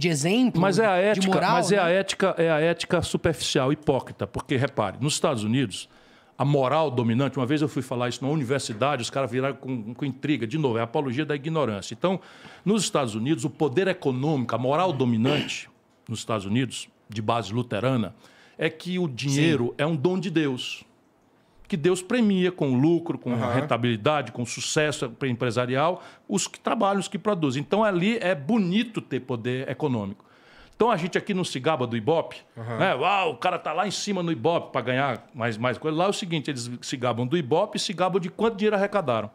de exemplo, mas é a ética, de moral, mas né? é a ética superficial, hipócrita. Porque, repare, nos Estados Unidos, a moral dominante... Uma vez eu fui falar isso numa universidade, os caras viraram com intriga. De novo, é a apologia da ignorância. Então, nos Estados Unidos, o poder econômico, a moral dominante nos Estados Unidos, de base luterana, é que o dinheiro é um dom de Deus. Que Deus premia com lucro, com rentabilidade, com sucesso empresarial, os que trabalham, os que produzem. Então, ali é bonito ter poder econômico. Então, a gente aqui não se gaba do Ibope. Né? Uau, o cara está lá em cima no Ibope para ganhar mais coisa. Lá é o seguinte, eles se gabam do Ibope e se gabam de quanto dinheiro arrecadaram.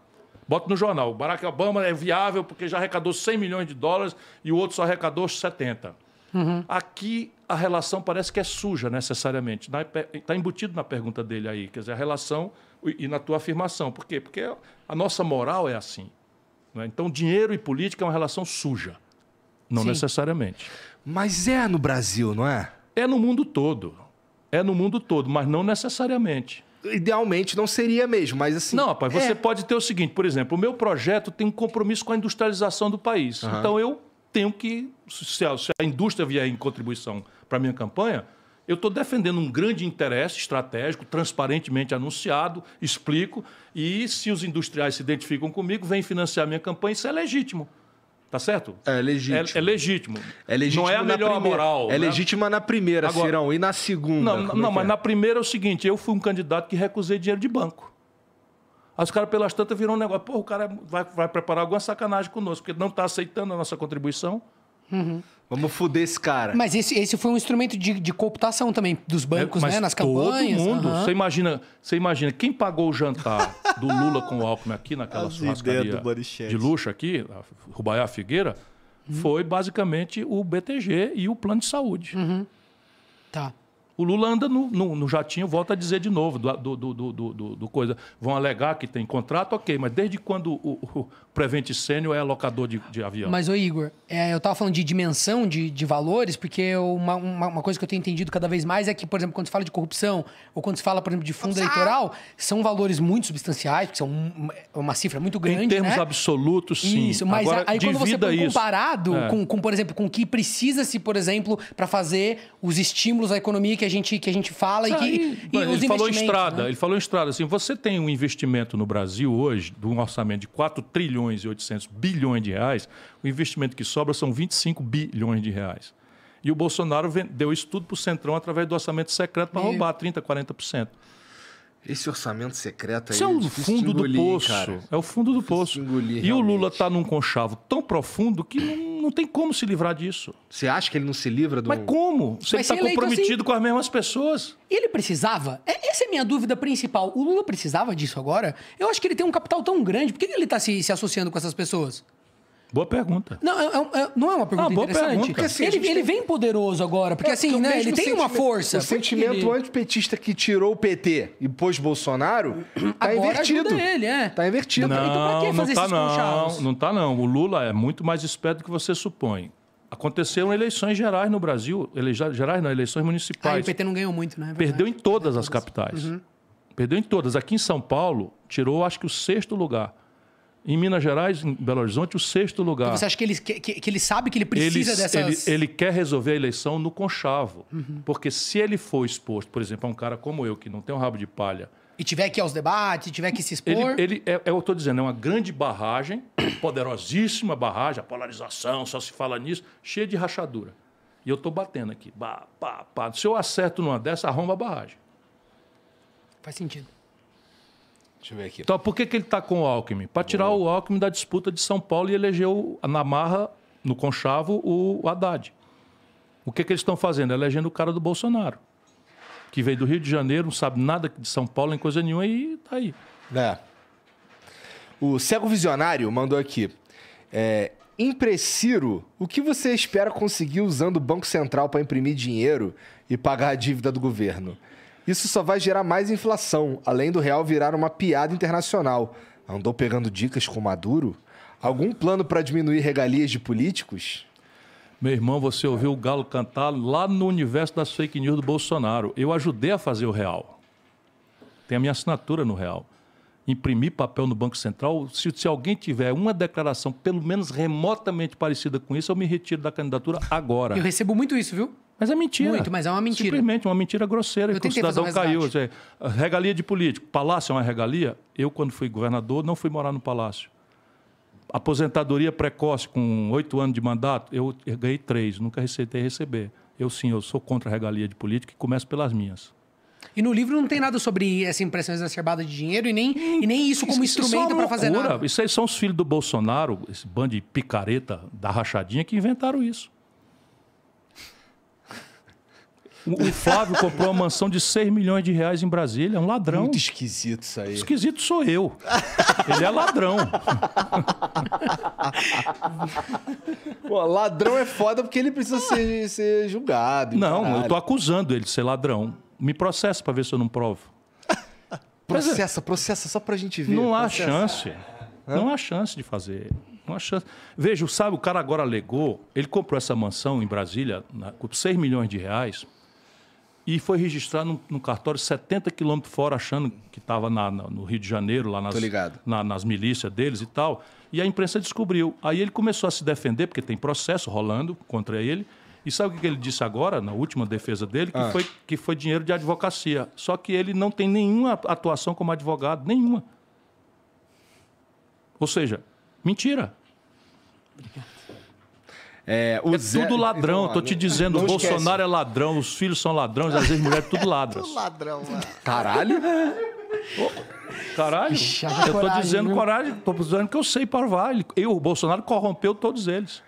Bota no jornal, o Barack Obama é viável porque já arrecadou 100 milhões de dólares e o outro só arrecadou 70. Aqui a relação parece que é suja necessariamente. Está embutido na pergunta dele aí, quer dizer, a relação e na tua afirmação. Por quê? Porque a nossa moral é assim. Né? Então, dinheiro e política é uma relação suja. Não necessariamente. Mas é no Brasil, não é? É no mundo todo. É no mundo todo, mas não necessariamente. Idealmente não seria mesmo, mas assim... Não, rapaz, você pode ter o seguinte, por exemplo, o meu projeto tem um compromisso com a industrialização do país. Então, eu tenho que, se a indústria vier em contribuição para a minha campanha, eu estou defendendo um grande interesse estratégico, transparentemente anunciado, explico, e se os industriais se identificam comigo, vêm financiar a minha campanha, isso é legítimo. Tá certo? É legítimo. É legítimo. É legítimo. Não é a melhor moral. É né? legítima na primeira, agora, Cirão, e na segunda? Não, mas na primeira é o seguinte, eu fui um candidato que recusei dinheiro de banco. Aí os caras, pelas tantas, viram um negócio. Pô, o cara vai preparar alguma sacanagem conosco, porque não está aceitando a nossa contribuição. Vamos foder esse cara. Mas esse foi um instrumento de cooptação também dos bancos, né? Nas campanhas. Todo mundo. Você imagina, quem pagou o jantar do Lula com o Alckmin aqui naquela churrascaria de luxo aqui, a Rubaiá Figueira, foi basicamente o BTG e o plano de saúde. Tá. O Lula anda no jatinho, volta a dizer de novo, do coisa. Vão alegar que tem contrato, ok, mas desde quando o Prevent Senior é alocador de avião? Mas, ô Igor, eu tava falando de dimensão de valores, porque uma coisa que eu tenho entendido cada vez mais é que, por exemplo, quando se fala de corrupção, ou quando se fala, por exemplo, de fundo eleitoral, são valores muito substanciais, porque são uma cifra muito grande, em termos né? absolutos, sim. Isso, mas agora, aí quando você põe comparado com, por exemplo, com o que precisa-se, por exemplo, para fazer os estímulos à economia que a gente fala e os investimentos. Ele falou em estrada. Assim, você tem um investimento no Brasil hoje, de um orçamento de 4 trilhões e 800 bilhões de reais, o investimento que sobra são 25 bilhões de reais. E o Bolsonaro deu isso tudo para o Centrão através do orçamento secreto para roubar 30%, 40%. Esse orçamento secreto aí isso é o fundo do poço. Cara. É o fundo do poço. Engolir, e o Lula está num conchavo tão profundo que não tem como se livrar disso. Você acha que ele não se livra do... Mas como? Se ele está comprometido assim, com as mesmas pessoas. E ele precisava? Essa é a minha dúvida principal. O Lula precisava disso agora? Eu acho que ele tem um capital tão grande. Por que ele está se associando com essas pessoas? Boa pergunta. Não é uma pergunta interessante? Pergunta. Assim, ele vem poderoso agora, porque assim, né, ele tem uma força. O sentimento antipetista que tirou o PT e pôs Bolsonaro tá agora invertido. Ajuda ele, Tá invertido. Não, então pra que fazer esses conchavos? Não tá não. O Lula é muito mais esperto do que você supõe. Aconteceram eleições gerais no Brasil, eleições municipais. O PT não ganhou muito, né? Perdeu em todas as capitais. Perdeu em todas. Aqui em São Paulo, tirou acho que o 6º lugar. Em Minas Gerais, em Belo Horizonte, o 6º lugar. Então você acha que ele sabe que ele precisa dessas... Ele quer resolver a eleição no conchavo. Porque se ele for exposto, por exemplo, a um cara como eu, que não tem um rabo de palha... E tiver que ir aos debates, tiver que se expor... Eu estou dizendo, é uma grande barragem, poderosíssima barragem, a polarização, só se fala nisso, cheia de rachadura. E eu estou batendo aqui. Se eu acerto numa dessa, arromba a barragem. Faz sentido. Deixa eu ver aqui. Então, por que ele está com o Alckmin? Para tirar o Alckmin da disputa de São Paulo e elegeu na marra, no conchavo, o Haddad. O que eles estão fazendo? Elegendo o cara do Bolsonaro, que veio do Rio de Janeiro, não sabe nada de São Paulo, nem coisa nenhuma, e está aí. O Cego Visionário mandou aqui. Impressiro, o que você espera conseguir usando o Banco Central para imprimir dinheiro e pagar a dívida do governo? Isso só vai gerar mais inflação, além do real virar uma piada internacional. Andou pegando dicas com Maduro? Algum plano para diminuir regalias de políticos? Meu irmão, você ouviu o galo cantar lá no universo das fake news do Bolsonaro. Eu ajudei a fazer o real. Tem a minha assinatura no real. imprimir papel no Banco Central. Se alguém tiver uma declaração pelo menos remotamente parecida com isso, eu me retiro da candidatura agora. Eu recebo muito isso, viu? Mas é mentira. Muito, mas é uma mentira. Simplesmente uma mentira grosseira. Eu Que o tentei fazer cidadão um caiu. resgate. Regalia de político. Palácio é uma regalia? Eu, quando fui governador, não fui morar no palácio. Aposentadoria precoce com 8 anos de mandato, eu ganhei 3, nunca receitei receber. Eu sou contra a regalia de política e começo pelas minhas. E no livro não tem nada sobre essa impressão exacerbada de dinheiro e nem isso como instrumento para fazer nada. Isso aí são os filhos do Bolsonaro, esse bando de picareta da rachadinha, que inventaram isso. O Flávio comprou uma mansão de 6 milhões de reais em Brasília, é um ladrão. Muito esquisito isso aí. Esquisito sou eu. Ele é ladrão. Pô, ladrão é foda porque ele precisa ser julgado. Não, caralho. eu tô acusando ele de ser ladrão. Me processa para ver se eu não provo. Processa só pra gente ver. Não há Processa. chance. Não há chance de fazer. Não há chance. Veja, sabe, o cara agora alegou, ele comprou essa mansão em Brasília por 6 milhões de reais e foi registrar no cartório 70 quilômetros fora, achando que estava no Rio de Janeiro, lá nas milícias deles e tal. E a imprensa descobriu. Aí ele começou a se defender, porque tem processo rolando contra ele. E sabe o que ele disse agora, na última defesa dele? Que foi dinheiro de advocacia. Só que ele não tem nenhuma atuação como advogado, nenhuma. Ou seja, mentira. Tudo ladrão, estou te dizendo. O Bolsonaro é ladrão, os filhos são ladrões, as ex-mulheres tudo ladras. Tudo ladrão, mano. Caralho? Caralho, Ixi, eu estou coragem, dizendo viu? coragem, estou dizendo que eu sei provar. O Bolsonaro corrompeu todos eles.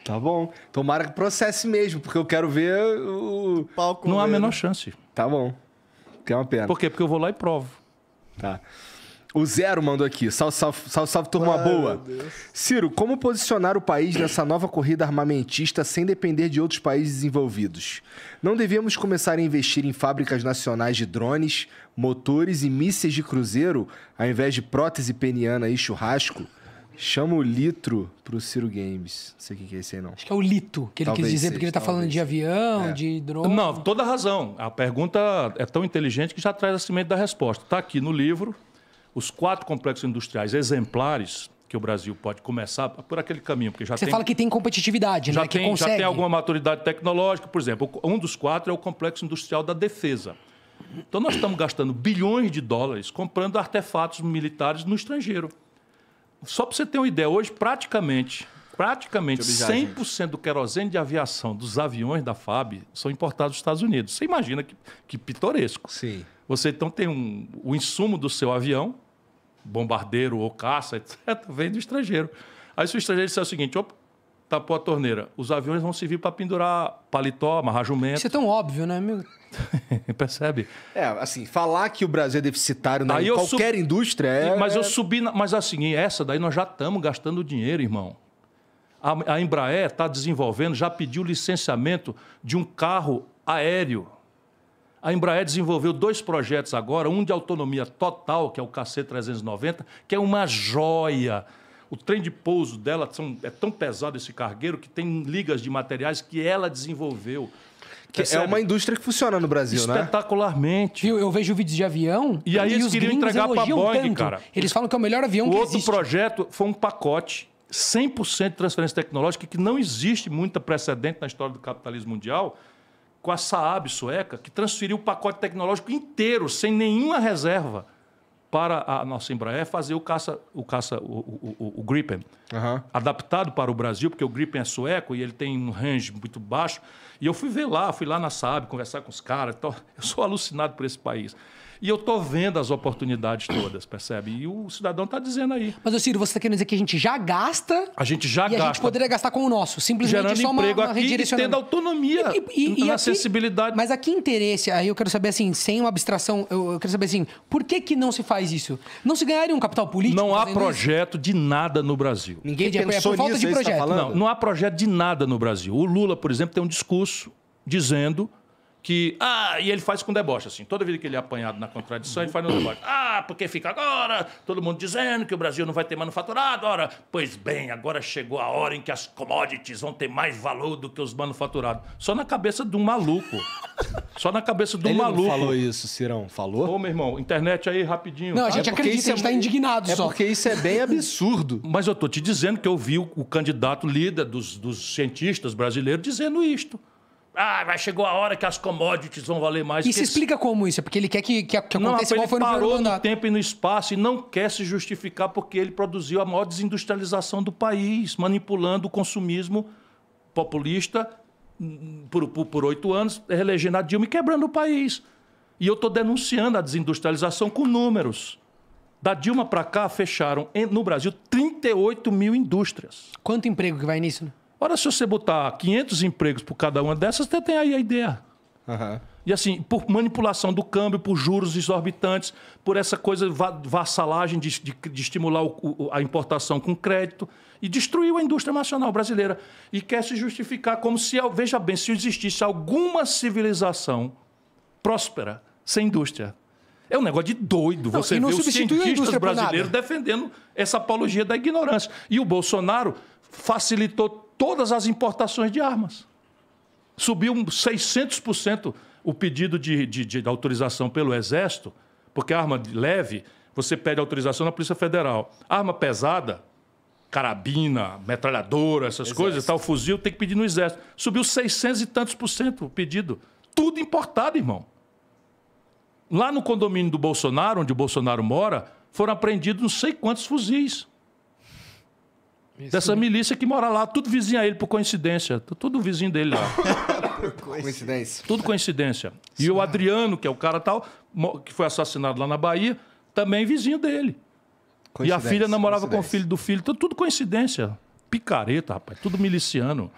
Tá bom. Tomara que processe mesmo, porque eu quero ver o... Palco Não há a mesmo. menor chance. Tá bom. Que é uma pena. Por quê? Porque eu vou lá e provo. Tá. O Zero mandou aqui. Salve, turma boa. Ciro, como posicionar o país nessa nova corrida armamentista sem depender de outros países desenvolvidos? Não devíamos começar a investir em fábricas nacionais de drones, motores e mísseis de cruzeiro, ao invés de prótese peniana e churrasco? Chama o litro pro Ciro Games. Não sei o que é esse aí, não. Acho que é o lito que ele Talvez quis dizer, seja, porque ele tá falando talvez. de avião, de drone. Não, toda razão. A pergunta é tão inteligente que já traz a semente da resposta. Está aqui no livro os 4 complexos industriais exemplares que o Brasil pode começar por aquele caminho, porque já Você tem... fala que tem competitividade, né? Que já consegue. tem alguma maturidade tecnológica. Por exemplo, um dos 4 é o complexo industrial da defesa. Então, nós estamos gastando bilhões de dólares comprando artefatos militares no estrangeiro. Só para você ter uma ideia, hoje praticamente 100% do querosene de aviação dos aviões da FAB são importados dos Estados Unidos. Você imagina que pitoresco. Sim. Você então tem o insumo do seu avião, bombardeiro ou caça, etc., vem do estrangeiro. Aí se o estrangeiro disser o seguinte, opa, tapou a torneira, os aviões vão servir para pendurar paletó, amarrar jumento. Isso é tão óbvio, né? Percebe? Assim, falar que o Brasil é deficitário em qualquer indústria é... Mas eu subi... Mas assim, essa daí nós já estamos gastando dinheiro, irmão. A Embraer está desenvolvendo, já pediu licenciamento de um carro aéreo. A Embraer desenvolveu 2 projetos agora, um de autonomia total, que é o KC-390, que é uma joia. O trem de pouso dela é tão pesado, esse cargueiro, que tem ligas de materiais que ela desenvolveu. É uma indústria que funciona no Brasil, né? Espetacularmente. Viu? Eu vejo vídeos de avião E aí eles os queriam gringos entregar pra elogiam Boeing, tanto. cara. Eles falam que é o melhor avião O que outro existe. projeto foi um pacote, 100% de transferência tecnológica, que não existe muita precedente na história do capitalismo mundial, com a Saab sueca, que transferiu o pacote tecnológico inteiro, sem nenhuma reserva, para a nossa Embraer fazer o Gripen, adaptado para o Brasil, porque o Gripen é sueco e ele tem um range muito baixo. E eu fui lá na Saab, conversar com os caras. Então, eu sou alucinado por esse país. E eu estou vendo as oportunidades todas, percebe? E o cidadão está dizendo aí. Mas, ô Ciro, você está querendo dizer que a gente já gasta... A gente já e gasta. a gente poderia gastar com o nosso. Simplesmente gerando só emprego uma aqui e tendo autonomia na acessibilidade. Mas a que interesse? Aí eu quero saber, assim, sem uma abstração, eu quero saber, assim, por que não se faz isso? Não se ganharia um capital político? Não há projeto de nada no Brasil. Ninguém pensou por falta nisso, de projeto. Não há projeto de nada no Brasil. O Lula, por exemplo, tem um discurso dizendo que... e ele faz com deboche, assim. Toda vez que ele é apanhado na contradição, ele faz no deboche. Porque fica agora todo mundo dizendo que o Brasil não vai ter manufaturado. Ora, pois bem, agora chegou a hora em que as commodities vão ter mais valor do que os manufaturados. Só na cabeça de um maluco. Só na cabeça do Ele maluco. não falou isso, Cirão. Falou? Ô, meu irmão, internet aí, rapidinho. Não, a tá? gente porque acredita, isso a gente tá indignado É só. porque isso é bem absurdo. Mas eu tô te dizendo que eu vi o candidato líder dos cientistas brasileiros dizendo isto. Chegou a hora que as commodities vão valer mais. E se explica como isso? É porque ele quer que Não, aconteça igual ele foi no primeiro parou no mandato. tempo e no espaço e não quer se justificar porque ele produziu a maior desindustrialização do país, manipulando o consumismo populista por 8 anos, reelegendo a Dilma e quebrando o país. E eu estou denunciando a desindustrialização com números. Da Dilma para cá, fecharam no Brasil 38 mil indústrias. Quanto emprego que vai nisso? Né? Ora, se você botar 500 empregos por cada uma dessas, você tem aí a ideia. Uhum. E assim, por manipulação do câmbio, por juros exorbitantes, por essa coisa, vassalagem de estimular a importação com crédito, e destruiu a indústria nacional brasileira. E quer se justificar como se, veja bem, se existisse alguma civilização próspera sem indústria. É um negócio de doido você ver os cientistas brasileiros defendendo essa apologia da ignorância. E o Bolsonaro facilitou todas as importações de armas. Subiu 600% o pedido de autorização pelo Exército, porque arma leve, você pede autorização na Polícia Federal. Arma pesada, carabina, metralhadora, essas coisas, tal, fuzil, tem que pedir no Exército. Subiu 600 e tantos por cento o pedido. Tudo importado, irmão. Lá no condomínio do Bolsonaro, onde o Bolsonaro mora, foram apreendidos não sei quantos fuzis. Dessa milícia que mora lá, tudo vizinho a ele, por coincidência. Tudo vizinho dele lá. Coincidência. Tudo coincidência. E o Adriano, que é o cara tal, que foi assassinado lá na Bahia, também vizinho dele. E a filha namorava com o filho do filho. Tudo coincidência. Picareta, rapaz. Tudo miliciano.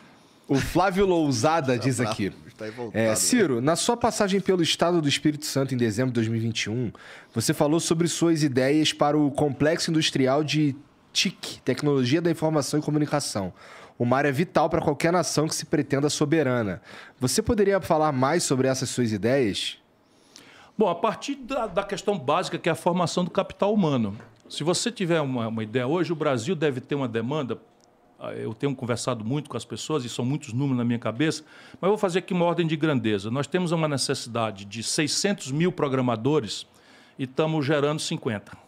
O Flávio Lousada diz aqui. Ciro, na sua passagem pelo Estado do Espírito Santo em dezembro de 2021, você falou sobre suas ideias para o Complexo Industrial de TIC, Tecnologia da Informação e Comunicação. Uma área vital para qualquer nação que se pretenda soberana. Você poderia falar mais sobre essas suas ideias? Bom, a partir da questão básica, que é a formação do capital humano. Se você tiver uma ideia hoje, o Brasil deve ter uma demanda. Eu tenho conversado muito com as pessoas, e são muitos números na minha cabeça, mas eu vou fazer aqui uma ordem de grandeza. Nós temos uma necessidade de 600 mil programadores e estamos gerando 50.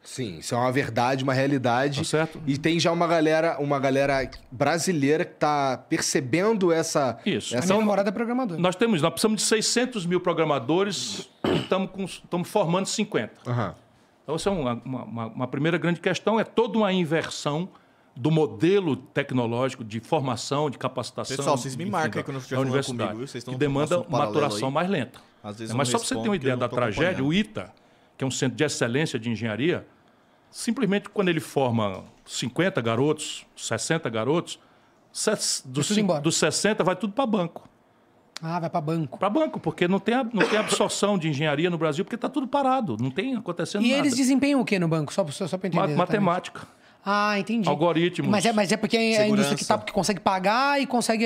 Sim, isso é uma verdade, uma realidade. Tá certo? E tem já uma galera brasileira que está percebendo essa... Isso. A minha namorada é programadora. Nós precisamos de 600 mil programadores e estamos formando 50. Uhum. Então, essa é uma primeira grande questão, é toda uma inversão do modelo tecnológico de formação, de capacitação. Pessoal, vocês me marcam aí quando estiver falando comigo, viu? Vocês estão que demanda uma maturação mais lenta. Às vezes eu Mas não só para você ter uma respondo, ideia eu da não tô tragédia, acompanhando. o ITA, que é um centro de excelência de engenharia, simplesmente quando ele forma 50 garotos, 60 garotos, dos 60 vai tudo para banco. Ah, vai para banco. Para banco, porque não tem absorção de engenharia no Brasil, porque está tudo parado, não tem acontecendo nada. E eles desempenham o que no banco? Só para entender. Matemática. Ah, entendi. Algoritmos. Mas é porque a indústria que consegue pagar e consegue